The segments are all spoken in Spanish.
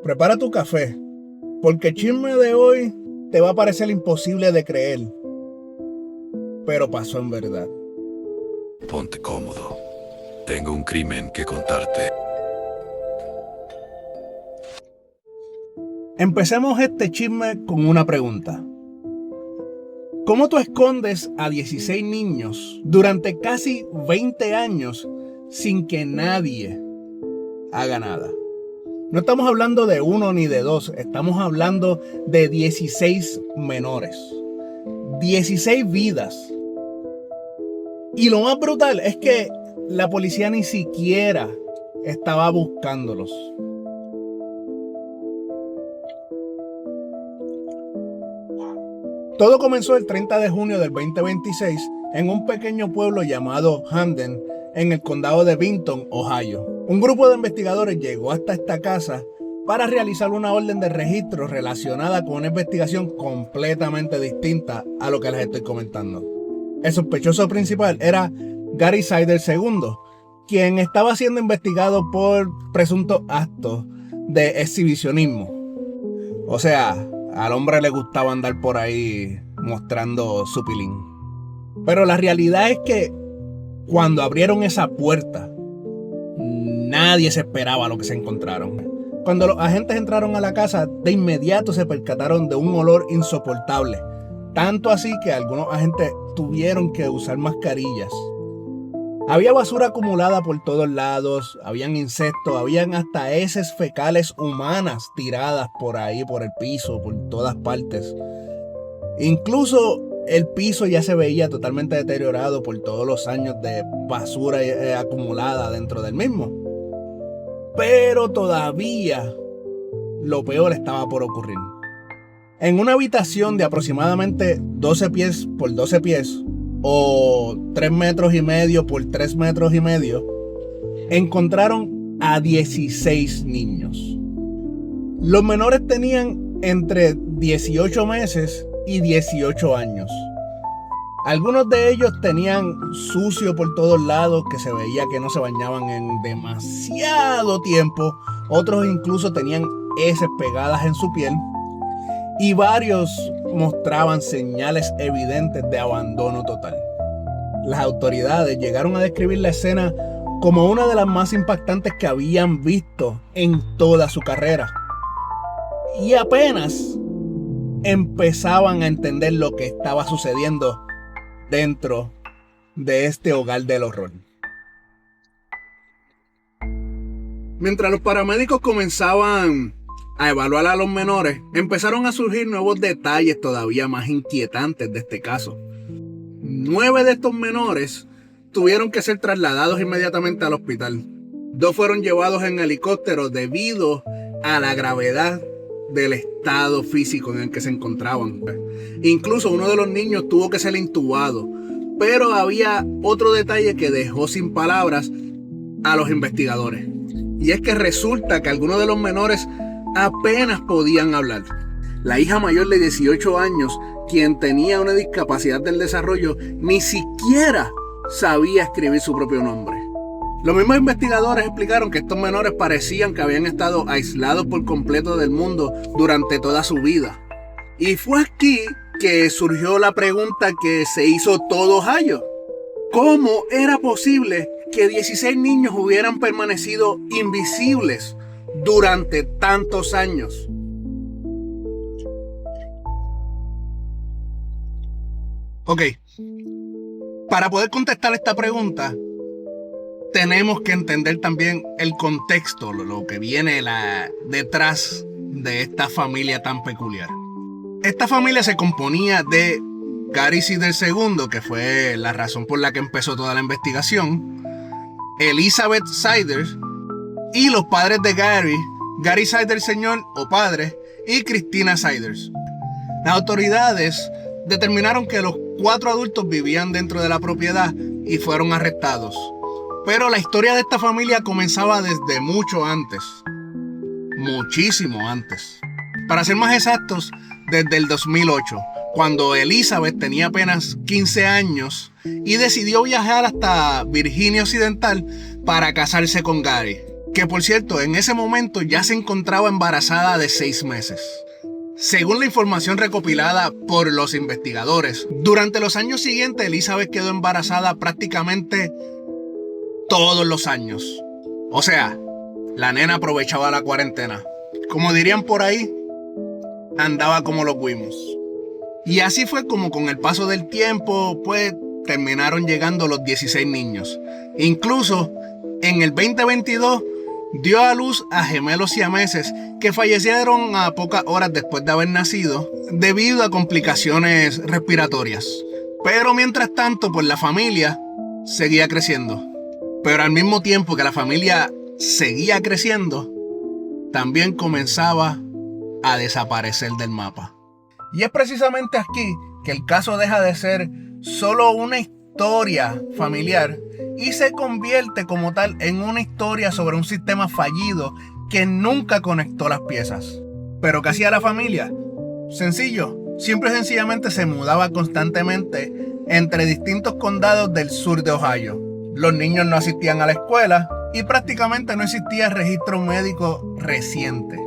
Prepara tu café, porque el chisme de hoy te va a parecer imposible de creer, pero pasó en verdad. Ponte cómodo. Tengo un crimen que contarte. Empecemos este chisme con una pregunta. ¿Cómo tú escondes a 16 niños durante casi 20 años sin que nadie haga nada? No estamos hablando de uno ni de dos, estamos hablando de 16 menores. 16 vidas. Y lo más brutal es que la policía ni siquiera estaba buscándolos. Todo comenzó el 30 de junio del 2026 en un pequeño pueblo llamado Hamden, en el condado de Vinton, Ohio. Un grupo de investigadores llegó hasta esta casa para realizar una orden de registro relacionada con una investigación completamente distinta a lo que les estoy comentando. El sospechoso principal era Gary Siders II, quien estaba siendo investigado por presuntos actos de exhibicionismo. O sea, al hombre le gustaba andar por ahí mostrando su pilín. Pero la realidad es que cuando abrieron esa puerta, nadie se esperaba lo que se encontraron. Cuando los agentes entraron a la casa, de inmediato se percataron de un olor insoportable. Tanto así que algunos agentes tuvieron que usar mascarillas. Había basura acumulada por todos lados, habían insectos, habían hasta heces fecales humanas tiradas por ahí, por el piso, por todas partes. Incluso el piso ya se veía totalmente deteriorado por todos los años de basura acumulada dentro del mismo. Pero todavía lo peor estaba por ocurrir. En una habitación de aproximadamente 12 pies por 12 pies, o 3 metros y medio por 3 metros y medio, encontraron a 16 niños. Los menores tenían entre 18 meses y 18 años. Algunos de ellos tenían sucio por todos lados, que se veía que no se bañaban en demasiado tiempo. Otros incluso tenían heces pegadas en su piel. Y varios mostraban señales evidentes de abandono total. Las autoridades llegaron a describir la escena como una de las más impactantes que habían visto en toda su carrera. Y apenas empezaban a entender lo que estaba sucediendo dentro de este hogar del horror. Mientras los paramédicos comenzaban a evaluar a los menores, empezaron a surgir nuevos detalles todavía más inquietantes de este caso. 9 de estos menores tuvieron que ser trasladados inmediatamente al hospital. 2 fueron llevados en helicóptero debido a la gravedad del estado físico en el que se encontraban. Incluso uno de los niños tuvo que ser intubado. Pero había otro detalle que dejó sin palabras a los investigadores. Y es que resulta que algunos de los menores apenas podían hablar. La hija mayor de 18 años, quien tenía una discapacidad del desarrollo, ni siquiera sabía escribir su propio nombre. Los mismos investigadores explicaron que estos menores parecían que habían estado aislados por completo del mundo durante toda su vida. Y fue aquí que surgió la pregunta que se hizo todo Ohio. ¿Cómo era posible que 16 niños hubieran permanecido invisibles durante tantos años? Ok, para poder contestar esta pregunta, tenemos que entender también el contexto, lo que viene detrás de esta familia tan peculiar. Esta familia se componía de Gary Siders II, que fue la razón por la que empezó toda la investigación, Elizabeth Siders, y los padres de Gary Siders Sr. o padre, y Christina Siders. Las autoridades determinaron que los 4 adultos vivían dentro de la propiedad y fueron arrestados. Pero la historia de esta familia comenzaba desde mucho antes. Muchísimo antes. Para ser más exactos, desde el 2008, cuando Elizabeth tenía apenas 15 años y decidió viajar hasta Virginia Occidental para casarse con Gary. que por cierto, en ese momento ya se encontraba embarazada de 6 meses. Según la información recopilada por los investigadores, durante los años siguientes Elizabeth quedó embarazada prácticamente todos los años. O sea, la nena aprovechaba la cuarentena. Como dirían por ahí, andaba como los guimos. Y así fue como con el paso del tiempo, pues terminaron llegando los 16 niños. Incluso en el 2022 dio a luz a gemelos siameses que fallecieron a pocas horas después de haber nacido debido a complicaciones respiratorias. Pero mientras tanto, pues la familia seguía creciendo. Pero al mismo tiempo que la familia seguía creciendo, también comenzaba a desaparecer del mapa. Y es precisamente aquí que el caso deja de ser solo una historia familiar y se convierte como tal en una historia sobre un sistema fallido que nunca conectó las piezas. ¿Pero qué hacía la familia? Sencillo, simple y sencillamente se mudaba constantemente entre distintos condados del sur de Ohio. Los niños no asistían a la escuela y prácticamente no existía registro médico reciente.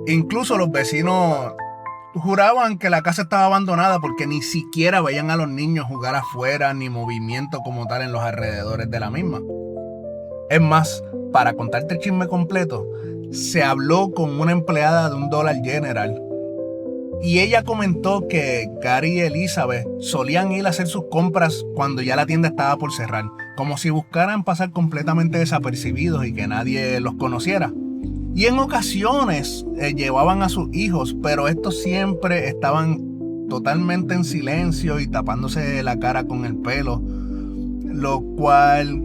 Incluso los vecinos juraban que la casa estaba abandonada porque ni siquiera veían a los niños jugar afuera ni movimiento como tal en los alrededores de la misma. Es más, para contarte el chisme completo, se habló con una empleada de un Dollar General y ella comentó que Gary y Elizabeth solían ir a hacer sus compras cuando ya la tienda estaba por cerrar, como si buscaran pasar completamente desapercibidos y que nadie los conociera. Y en ocasiones llevaban a sus hijos, pero estos siempre estaban totalmente en silencio y tapándose la cara con el pelo, lo cual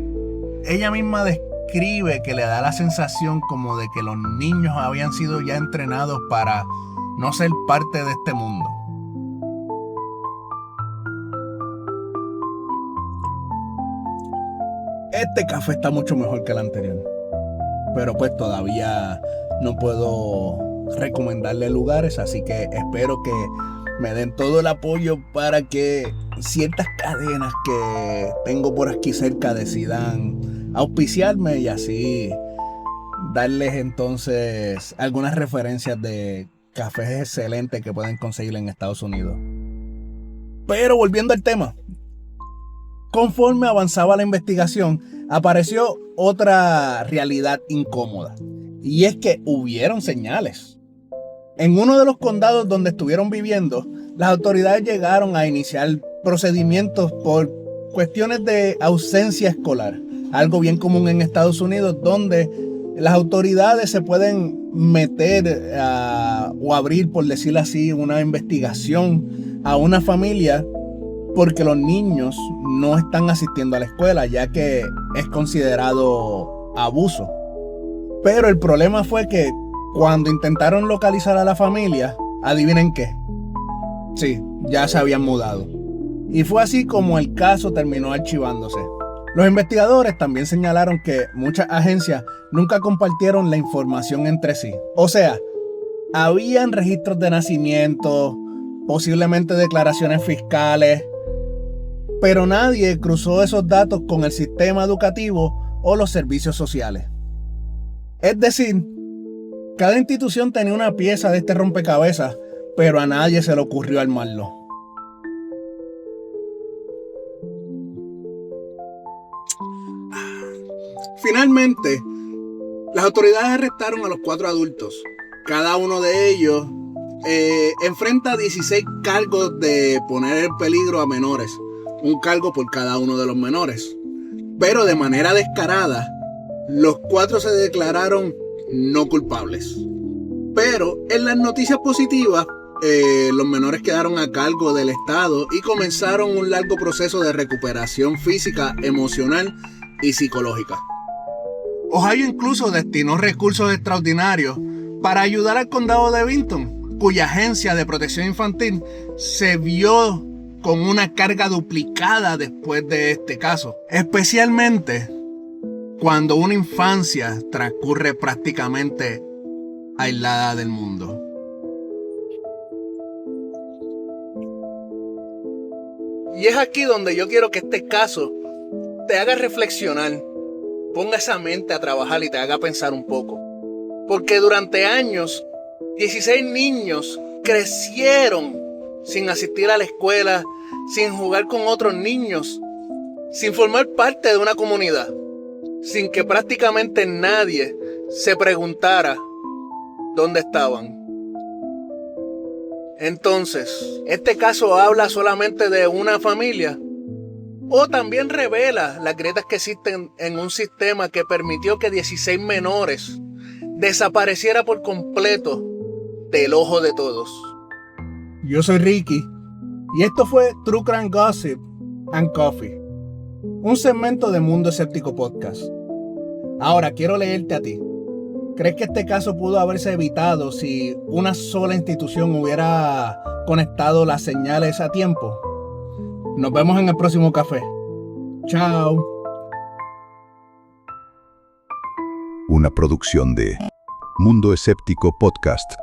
ella misma describe que le da la sensación como de que los niños habían sido ya entrenados para no ser parte de este mundo. Este café está mucho mejor que el anterior, pero pues todavía no puedo recomendarle lugares, así que espero que me den todo el apoyo para que ciertas cadenas que tengo por aquí cerca decidan auspiciarme y así darles entonces algunas referencias de cafés excelentes que pueden conseguir en Estados Unidos. Pero volviendo al tema, conforme avanzaba la investigación, apareció otra realidad incómoda. Y es que hubieron señales. En uno de los condados donde estuvieron viviendo, las autoridades llegaron a iniciar procedimientos por cuestiones de ausencia escolar. Algo bien común en Estados Unidos, donde las autoridades se pueden meter o abrir, por decirlo así, una investigación a una familia porque los niños no están asistiendo a la escuela, ya que es considerado abuso. Pero el problema fue que cuando intentaron localizar a la familia, adivinen qué. Sí, ya se habían mudado. Y fue así como el caso terminó archivándose. Los investigadores también señalaron que muchas agencias nunca compartieron la información entre sí. O sea, habían registros de nacimiento, posiblemente declaraciones fiscales, pero nadie cruzó esos datos con el sistema educativo o los servicios sociales. Es decir, cada institución tenía una pieza de este rompecabezas, pero a nadie se le ocurrió armarlo. Finalmente, las autoridades arrestaron a los 4 adultos. Cada uno de ellos enfrenta 16 cargos de poner en peligro a menores. Un cargo por cada uno de los menores. Pero de manera descarada, los 4 se declararon no culpables. Pero en las noticias positivas, los menores quedaron a cargo del Estado y comenzaron un largo proceso de recuperación física, emocional y psicológica. Ohio incluso destinó recursos extraordinarios para ayudar al condado de Vinton, cuya agencia de protección infantil se vio con una carga duplicada después de este caso, especialmente cuando una infancia transcurre prácticamente aislada del mundo. Y es aquí donde yo quiero que este caso te haga reflexionar. ponga esa mente a trabajar y te haga pensar un poco. Porque durante años, 16 niños crecieron sin asistir a la escuela, sin jugar con otros niños, sin formar parte de una comunidad, sin que prácticamente nadie se preguntara dónde estaban. Entonces, ¿este caso habla solamente de una familia? ¿O también revela las grietas que existen en un sistema que permitió que 16 menores desapareciera por completo del ojo de todos? Yo soy Ricky y esto fue True Crime Gossip and Coffee, un segmento de Mundo Escéptico Podcast. Ahora quiero leerte a ti. ¿Crees que este caso pudo haberse evitado si una sola institución hubiera conectado las señales a tiempo? Nos vemos en el próximo café. Chao. Una producción de Mundo Escéptico Podcast.